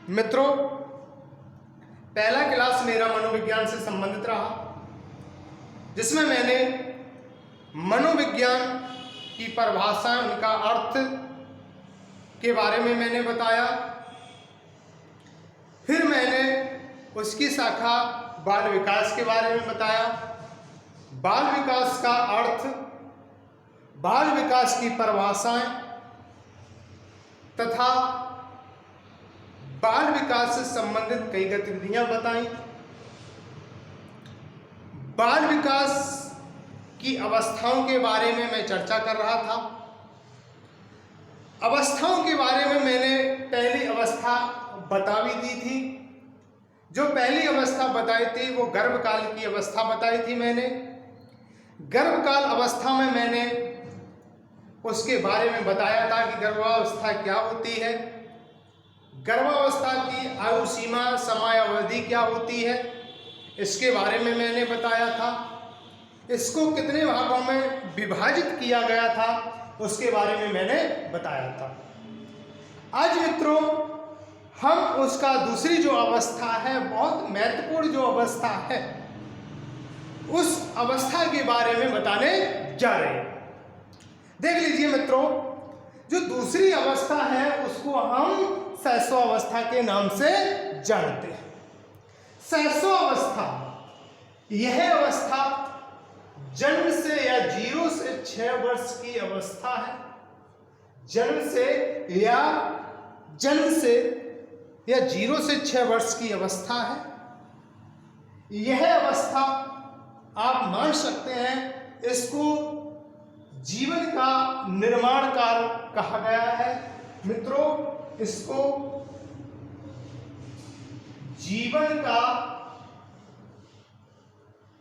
मित्रों, पहला क्लास मेरा मनोविज्ञान से संबंधित रहा, जिसमें मैंने मनोविज्ञान की परिभाषा, उनका अर्थ के बारे में मैंने बताया। फिर मैंने उसकी शाखा बाल विकास के बारे में बताया। बाल विकास का अर्थ, बाल विकास की परिभाषाएं तथा बाल विकास से संबंधित कई गतिविधियां बताई। बाल विकास की अवस्थाओं के बारे में मैं चर्चा कर रहा था। अवस्थाओं के बारे में मैंने पहली अवस्था बता भी दी थी। जो पहली अवस्था बताई थी वो गर्भकाल की अवस्था बताई थी मैंने। गर्भकाल अवस्था में मैंने उसके बारे में बताया था कि गर्भावस्था क्या होती है, गर्भावस्था की आयु सीमा, समयावधि क्या होती है, इसके बारे में मैंने बताया था। इसको कितने भागों में विभाजित किया गया था उसके बारे में मैंने बताया था। आज मित्रों, हम उसका दूसरी जो अवस्था है, बहुत महत्वपूर्ण जो अवस्था है, उस अवस्था के बारे में बताने जा रहे हैं। देख लीजिए मित्रों, जो दूसरी अवस्था है उसको हम शैशवावस्था के नाम से जानते हैं। शैशवावस्था यह अवस्था जन्म से या 0 से 6 वर्ष की अवस्था है। जन्म से या 0 से 6 वर्ष की अवस्था है। यह अवस्था आप मान सकते हैं, इसको जीवन का निर्माण काल कहा गया है। मित्रों, इसको जीवन का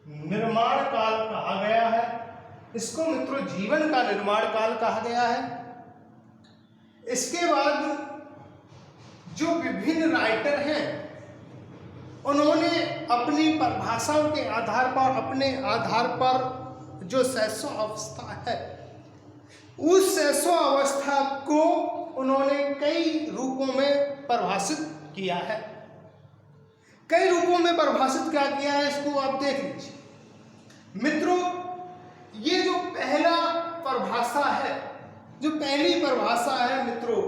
निर्माण काल कहा गया है। इसको मित्रों जीवन का निर्माण काल कहा गया है। इसके बाद जो विभिन्न राइटर हैं, उन्होंने अपनी परिभाषाओं के आधार पर, अपने आधार पर जो शैशवावस्था है, उस शैशवावस्था को उन्होंने कई रूपों में परिभाषित किया है। कई रूपों में परिभाषित क्या किया है, इसको आप देख लीजिए। मित्रों, ये जो पहला परिभाषा है, जो पहली परिभाषा है मित्रों,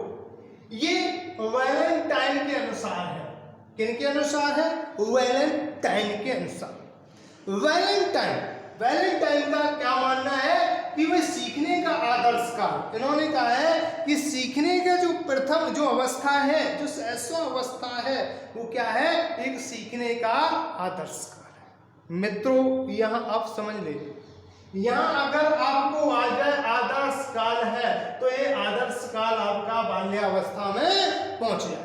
ये वैलेंटाइन के अनुसार है। किनके अनुसार है? वैलेंटाइन के अनुसार। वैलेंटाइन का क्या मानना है कि वह सीखने का आदर्श काल, इन्होंने कहा है कि सीखने का जो प्रथम जो अवस्था है, जो शैशवावस्था है, वो क्या है? एक सीखने का आदर्श काल है। मित्रों, यहाँ आप समझ लीजिए, यहाँ अगर आपको आ जाए आदर्श काल है, तो ये आदर्श काल आपका बाल्यावस्था में पहुंच जाए।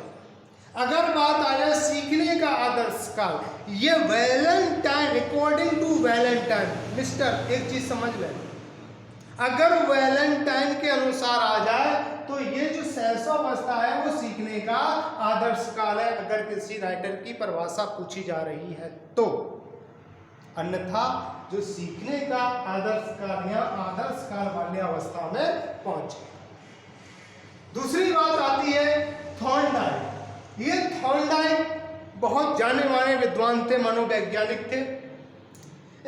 अगर बात आ जाए सीखने का आदर्श काल, ये Valentine, according to Valentine, mister एक चीज समझ लें, अगर वैलेंटाइन के अनुसार आ जाए तो ये जो शैशवावस्था है वो सीखने का आदर्श काल है, अगर किसी राइटर की परिभाषा पूछी जा रही है तो। अन्यथा जो सीखने का आदर्श काल या आदर्श काल बाल्यावस्था में पहुंचे। दूसरी बात आती है थॉर्नडाइक। ये थॉर्नडाइक बहुत जाने माने विद्वान थे, मनोवैज्ञानिक थे।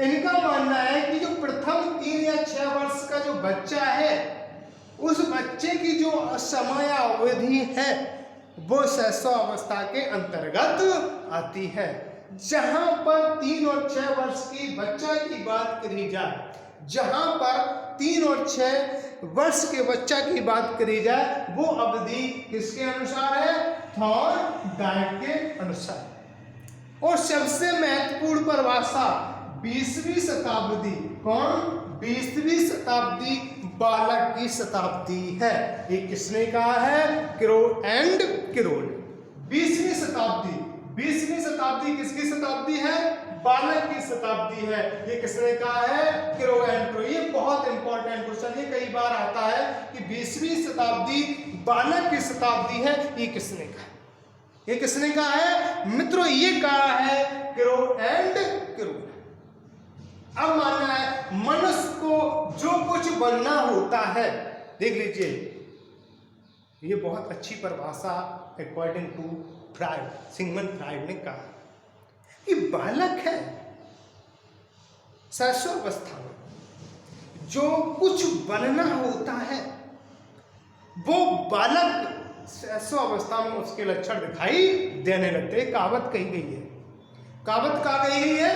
इनका मानना है कि जो प्रथम 3 या 6 वर्ष का जो बच्चा है, उस बच्चे की जो समयावधि है वो शैशवावस्था के अंतर्गत आती है। जहां पर 3 और 6 वर्ष की बच्चा की बात करी जाए, जहां पर 3 और 6 वर्ष के बच्चा की बात करी जाए, वो अवधि किसके अनुसार है? थॉर्नडाइक के अनुसार। और सबसे महत्वपूर्ण परिभाषा 20वीं शताब्दी, कौन? 20वीं शताब्दी बालक की शताब्दी है। ये किसने कहा है? Crow and Kirol. 20वीं शताब्दी किसकी शताब्दी है? बालक की शताब्दी है। ये किसने कहा है? क्रो एंड किरोल। ये बहुत इंपॉर्टेंट क्वेश्चन, ये कई बार आता है कि 20वीं शताब्दी बालक की शताब्दी है, ये किसने कहा? ये किसने कहा है? मित्रों, ये कहा है क्रो एंड किरोल। अब मानना है मनुष्य को जो कुछ बनना होता है, देख लीजिए, ये बहुत अच्छी परिभाषा according to Freud, Sigmund Freud ने कहा कि बालक है शैशवावस्था में जो कुछ बनना होता है वो बालक शैशवावस्था में उसके लक्षण दिखाई देने लगते हैं। कहावत कही गई है, कहावत कहा गई है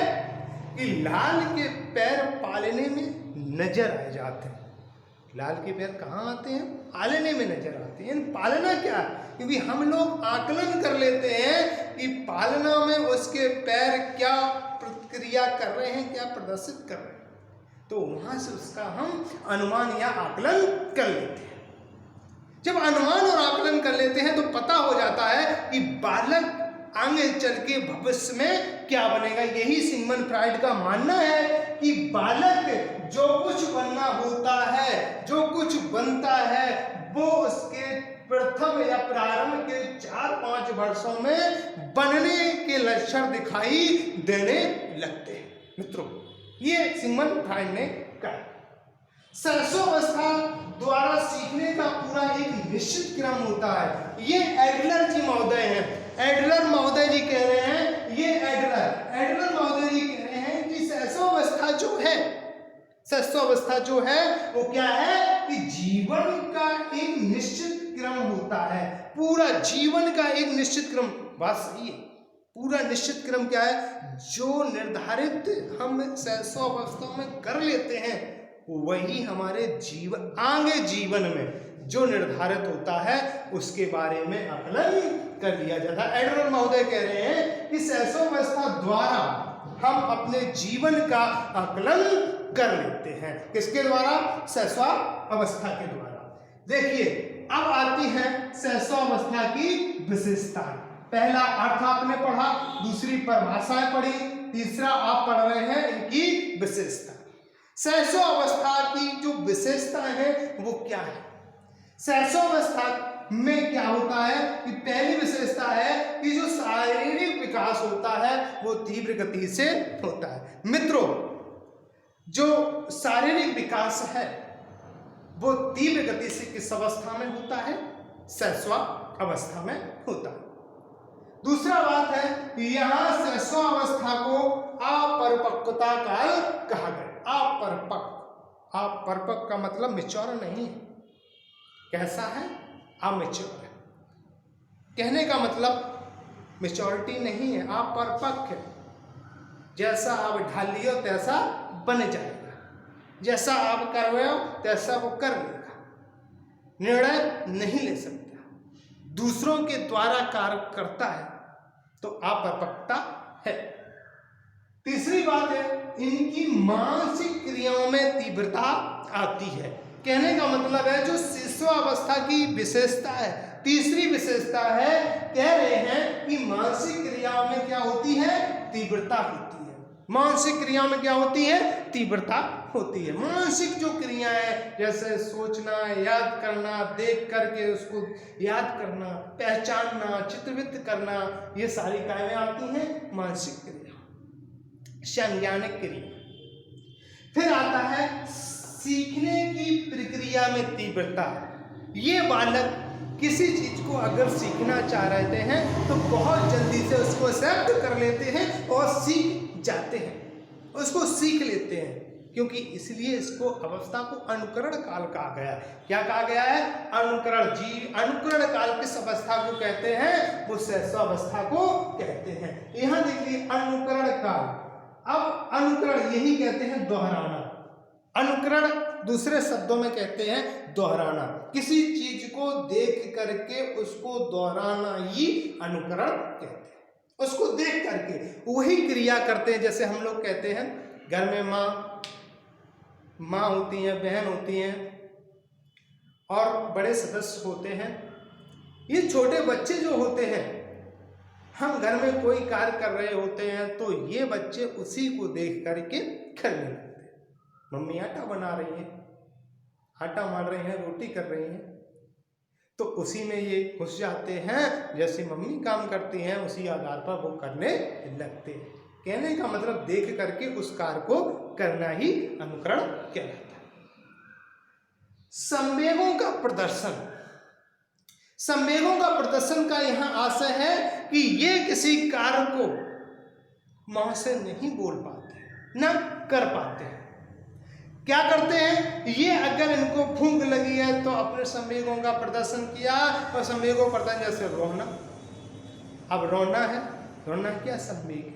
कि लाल के पैर पालने में नजर आ जाते हैं। लाल के पैर कहाँ आते हैं? पालने में नजर आते हैं। पालना क्या है? क्योंकि हम लोग आकलन कर लेते हैं कि पालना में उसके पैर क्या प्रतिक्रिया कर रहे हैं, क्या प्रदर्शित कर रहे हैं, तो वहां से उसका हम अनुमान या आकलन कर लेते हैं। जब अनुमान और आकलन कर लेते हैं तो पता हो जाता है कि बालक आगे चल के भविष्य में क्या बनेगा। यही सिगमंड फ्राइड का मानना है कि बालक जो कुछ बनना होता है, जो कुछ बनता है, वो उसके प्रथम या प्रारंभ के 4-5 वर्षों में बनने के लक्षण दिखाई देने लगते हैं। मित्रों, ये सिगमंड फ्राइड ने कहा। शैशवावस्था द्वारा सीखने का पूरा एक निश्चित क्रम होता है। ये एडलर जी महोदय हैं, एडलर महोदय जी कह रहे हैं, ये एडलर महोदय जी कह रहे हैं कि शैशवावस्था जो है वो क्या है कि जीवन का एक निश्चित क्रम होता है। पूरा जीवन का एक निश्चित क्रम, बात सही है। पूरा निश्चित क्रम क्या है? जो निर्धारित हम शैशवावस्था में कर लेते हैं वही हमारे जीवन, आगे जीवन में जो निर्धारित होता है उसके बारे में आकलन कर लिया जाता है। एडलर महोदय कह रहे हैं कि शैशवावस्था द्वारा हम अपने जीवन का आकलन कर लेते हैं। किसके द्वारा? शैशवावस्था के द्वारा। देखिए, अब आती है शैशवावस्था की विशेषता। पहला अर्थ आपने पढ़ा, दूसरी परिभाषाएं पढ़ी, तीसरा आप पढ़ रहे हैं इनकी विशेषता। शैशवावस्था की जो विशेषता है वो क्या है? शैशवावस्था में क्या होता है कि पहली विशेषता है कि जो शारीरिक विकास होता है वो तीव्र गति से होता है। मित्रों, जो शारीरिक विकास है वो तीव्र गति से किस अवस्था में होता है? शैशवावस्था में होता है। दूसरा बात है, यहां शैशवावस्था को अपरिपक्वता काल कहा गया। अपरिपक्व का मतलब मैच्योर नहीं है। कैसा है? अमेच्योर है। कहने का मतलब मैच्योरिटी नहीं है, अपरिपक्व है। जैसा आप ढालियो तैसा बन जाएगा, जैसा आप कर रहे हो तैसा वो कर लेगा, निर्णय नहीं ले सकता, दूसरों के द्वारा कार्य करता है, तो अपरिपक्वता है। तीसरी बात है, इनकी मानसिक क्रियाओं में तीव्रता आती है। कहने का मतलब है जो शिशुअवस्था की विशेषता है, तीसरी विशेषता है, कह रहे हैं कि मानसिक क्रियाओं में क्या होती है? तीव्रता होती है। मानसिक क्रियाओं में क्या होती है? तीव्रता होती है। मानसिक जो क्रियाएं जैसे सोचना, याद करना, देख करके उसको याद करना, पहचानना, चित्रवित करना, ये सारी क्रियाएं आती हैं मानसिक क्रिया। संज्ञानिक क्रिया। फिर आता है सीखने की प्रक्रिया में तीव्रता। ये बालक किसी चीज को अगर सीखना चाह रहे हैं तो बहुत जल्दी से उसको एक्सेप्ट कर लेते हैं और सीख जाते हैं, उसको सीख लेते हैं, क्योंकि इसलिए इसको अवस्था को अनुकरण काल कहा गया है। क्या कहा गया है? अनुकरण। जी, अनुकरण काल किस अवस्था को कहते हैं? वो शैशवावस्था को कहते हैं। यहां देखिए अनुकरण काल। अब अनुकरण यही कहते हैं दोहराना। अनुकरण दूसरे शब्दों में कहते हैं दोहराना। किसी चीज को देख करके उसको दोहराना ही अनुकरण कहते हैं। उसको देख करके वही क्रिया करते हैं। जैसे हम लोग कहते हैं घर में माँ होती हैं, बहन होती हैं और बड़े सदस्य होते हैं। ये छोटे बच्चे जो होते हैं, हम घर में कोई कार्य कर रहे होते हैं तो ये बच्चे उसी को देख करके करने लगते हैं। मम्मी आटा बना रही है, आटा मार रही हैं, रोटी कर रही हैं, तो उसी में ये घुस जाते हैं। जैसे मम्मी काम करती हैं उसी आधार पर वो करने लगते हैं। कहने का मतलब देख करके उस कार्य को करना ही अनुकरण कहलाता है। संवेगों का प्रदर्शन। संवेगों का प्रदर्शन का यहाँ आशय है कि ये किसी कार्य को मुंह से नहीं बोल पाते, न कर पाते हैं। क्या करते हैं ये, अगर इनको भूख लगी है तो अपने संवेगों का प्रदर्शन किया, और संवेगों प्रदर्शन जैसे रोना, अब रोना है, रोना क्या संवेग है।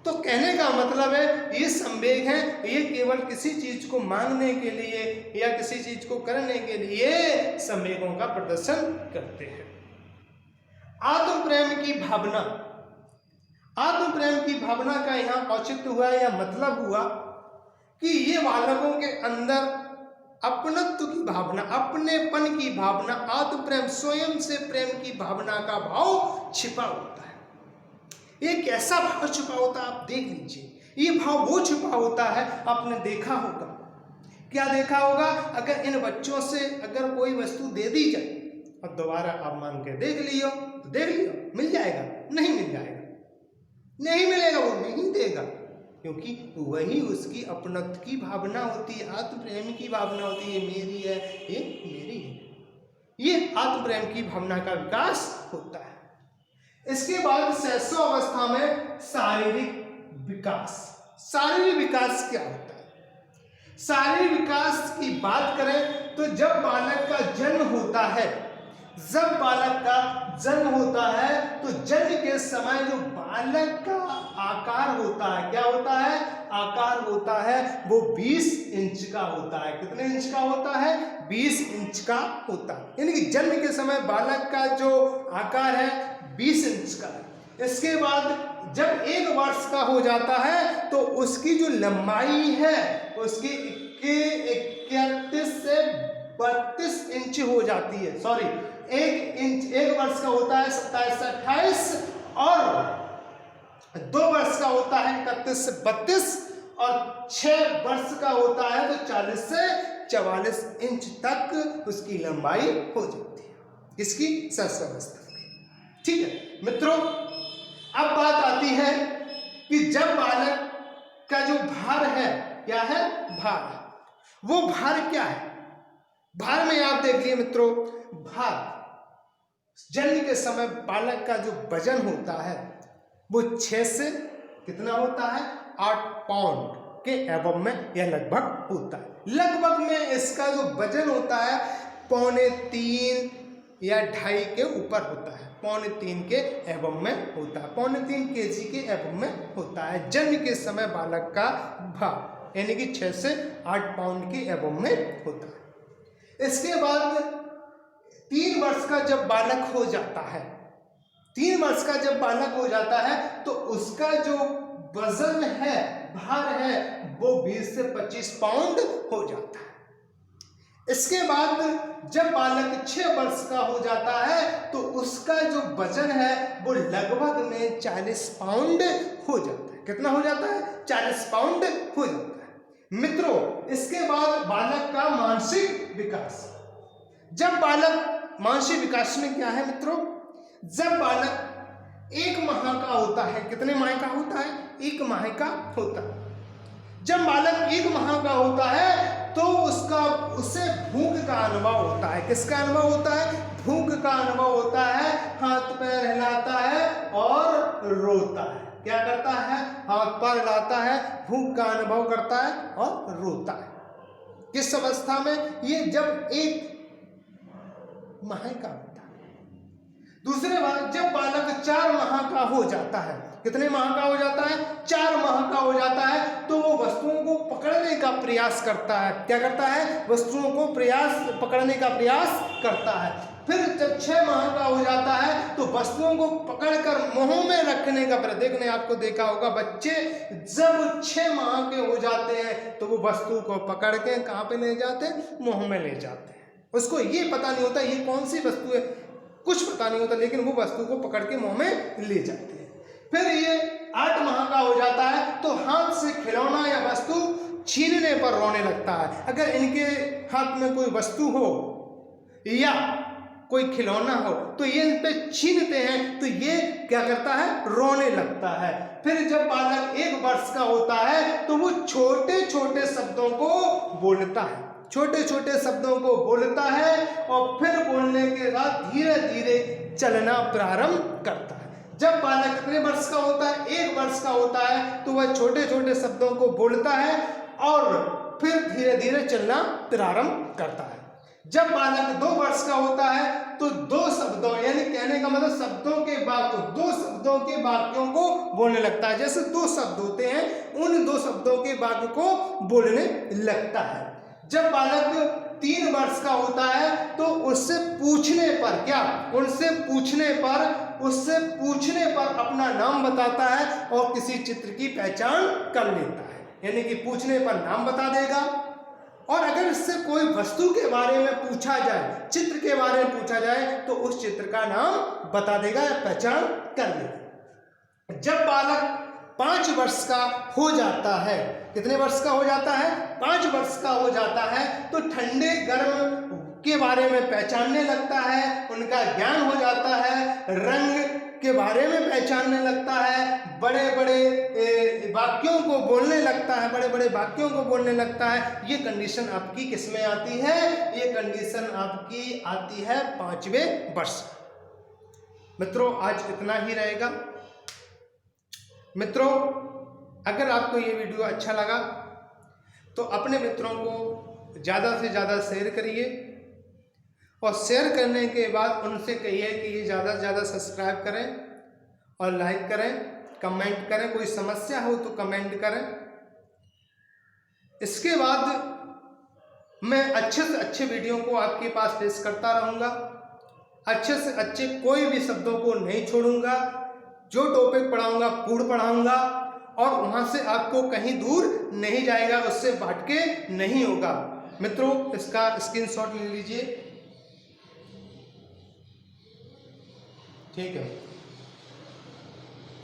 तो कहने का मतलब है ये संवेग है, ये केवल किसी चीज को मांगने के लिए या किसी चीज को करने के लिए संवेगों का प्रदर्शन करते हैं। आत्म प्रेम की भावना, आत्म प्रेम की भावना का यहाँ औचित्य हुआ या मतलब हुआ कि ये बालकों के अंदर अपनत्व की भावना, अपनेपन की भावना, आत्म प्रेम, स्वयं से प्रेम की भावना का भाव छिपा होता है। ये कैसा भाव छिपा होता है आप देख लीजिए। ये भाव वो छिपा होता है, आपने देखा होगा। क्या देखा होगा? अगर इन बच्चों से अगर कोई वस्तु दे दी जाए और दोबारा आप मांग के देख लियो तो देख लियो, मिल जाएगा? नहीं मिल जाएगा, नहीं मिलेगा, वो नहीं देगा, क्योंकि वही उसकी अपनत्व की भावना होती है, आत्म प्रेम की भावना होती है। ये मेरी है, ये मेरी है, ये आत्म प्रेम की भावना का विकास होता है। इसके बाद शैशव अवस्था में शारीरिक विकास। शारीरिक विकास क्या होता है? शारीरिक विकास की बात करें तो जब बालक का जन्म होता है, जब बालक का जन्म होता है तो जन्म के समय जो बालक का आकार होता है, क्या होता है? आकार होता है वो 20 इंच का होता है। कितने इंच का होता है? 20 इंच का होता है। यानी कि जन्म के समय बालक का जो आकार है 20 इंच का है। इसके बाद जब 1 वर्ष का हो जाता है तो उसकी जो लंबाई है उसकी 31 से 32 इंच हो जाती है। सॉरी, 1 वर्ष का होता है 27 से 28, और 2 वर्ष का होता है 31 से 32, और 6 वर्ष का होता है तो 40 से 44 इंच तक उसकी लंबाई हो जाती है, इसकी शैशव अवस्था की। ठीक है मित्रों, अब बात आती है कि जब बालक का जो भार है, क्या है? भार। वो भार क्या है? भार में आप देख लिए मित्रों, भार जन्म के समय बालक का जो वजन होता है वो 6 से कितना होता है? 8 पाउंड के एवं में यह लगभग होता है। लगभग में इसका जो वजन होता है 2.25 या 2.5 के ऊपर होता है, 3.25 के एवं में होता है, 3.25 केजी के एवं में होता है जन्म के समय बालक का भार, यानी कि 6 से 8 पाउंड के एवं में होता है। इसके बाद 3 वर्ष का जब बालक हो जाता है, 3 वर्ष का जब बालक हो जाता है तो उसका जो वजन है, भार है, वो 20 से 25 पाउंड हो जाता है। इसके बाद जब बालक 6 वर्ष का हो जाता है तो उसका जो वजन है वो लगभग में 40 पाउंड हो जाता है। कितना हो जाता है? 40 पाउंड हो जाता है। मित्रों, इसके बाद बालक का मानसिक विकास। जब बालक मानसिक विकास में क्या है मित्रों? जब बालक 1 माह का होता है, कितने माह का होता है? 1 माह का होता है। जब बालक 1 माह का होता है तो उसे भूख का अनुभव होता है। किसका अनुभव होता है? भूख का अनुभव होता है। हाथ पैर हिलाता है और रोता है। क्या करता है? हाथ पैर हिलाता है, भूख का अनुभव करता है और रोता है। किस अवस्था में? ये जब 1 माह का होता है। दूसरे बार जब बालक 4 माह का हो जाता है, कितने माह का हो जाता है? 4 माह का हो जाता है तो वो वस्तुओं को पकड़ने का प्रयास करता है। क्या करता है? वस्तुओं को पकड़ने का प्रयास करता है। फिर जब 6 माह का हो जाता है तो वस्तुओं को पकड़कर मुंह में रखने का प्रयास। देखने आपको देखा होगा बच्चे जब 6 माह के हो जाते हैं तो वो वस्तु को पकड़ के कहाँ पे ले जाते हैं? मुंह में ले जाते हैं। उसको ये पता नहीं होता ये कौन सी वस्तु है, कुछ पता नहीं होता, लेकिन वो वस्तु को पकड़ के मुंह में ले जाते हैं। फिर ये 8 माह का हो जाता है तो हाथ से खिलौना या वस्तु छीनने पर रोने लगता है। अगर इनके हाथ में कोई वस्तु हो या कोई खिलौना हो तो ये इन पे छीनते हैं तो ये क्या करता है? रोने लगता है। फिर जब बालक 1 वर्ष का होता है तो वो छोटे छोटे शब्दों को बोलता है। छोटे छोटे शब्दों को बोलता है और फिर बोलने के बाद धीरे धीरे चलना प्रारंभ करता है। जब बालक कितने वर्ष का होता है, 1 वर्ष का होता है, तो वह छोटे छोटे शब्दों को बोलता है और फिर धीरे धीरे चलना प्रारंभ करता है। जब बालक 2 वर्ष का होता है तो 2 शब्दों, यानी कहने का मतलब शब्दों के वाक्य, 2 शब्दों के वाक्यों को बोलने लगता है। जैसे 2 शब्द होते हैं, उन 2 शब्दों के वाक्य को बोलने लगता है। जब बालक 3 वर्ष का होता है तो उससे पूछने पर क्या, उससे पूछने पर अपना नाम बताता है और किसी चित्र की पहचान कर लेता है, यानी कि पूछने पर नाम बता देगा। और अगर इससे कोई वस्तु के बारे में पूछा जाए, चित्र के बारे में पूछा जाए, तो उस चित्र का नाम बता देगा या पहचान कर लेगा। जब बालक 5 वर्ष का हो जाता है, कितने वर्ष का हो जाता है, 5 वर्ष का हो जाता है, तो ठंडे गर्म के बारे में पहचानने लगता है, उनका ज्ञान हो जाता है, रंग के बारे में पहचानने लगता है, बड़े बड़े वाक्यों को बोलने लगता है, बड़े बड़े वाक्यों को बोलने लगता है। ये कंडीशन आपकी किस में आती है, ये कंडीशन आपकी आती है 5वें वर्ष। मित्रों, आज इतना ही रहेगा। मित्रों, अगर आपको ये वीडियो अच्छा लगा तो अपने मित्रों को ज़्यादा से ज़्यादा शेयर करिए और शेयर करने के बाद उनसे कहिए कि ये ज़्यादा से ज़्यादा सब्सक्राइब करें और लाइक करें, कमेंट करें, कोई समस्या हो तो कमेंट करें। इसके बाद मैं अच्छे से अच्छे वीडियो को आपके पास पेश करता रहूँगा, अच्छे से अच्छे कोई भी शब्दों को नहीं छोड़ूंगा। जो टॉपिक पढ़ाऊंगा पूर्ण पढ़ाऊंगा और वहाँ से आपको कहीं दूर नहीं जाएगा, उससे भटके नहीं होगा। मित्रों, इसका स्क्रीनशॉट ले लीजिए, ठीक है।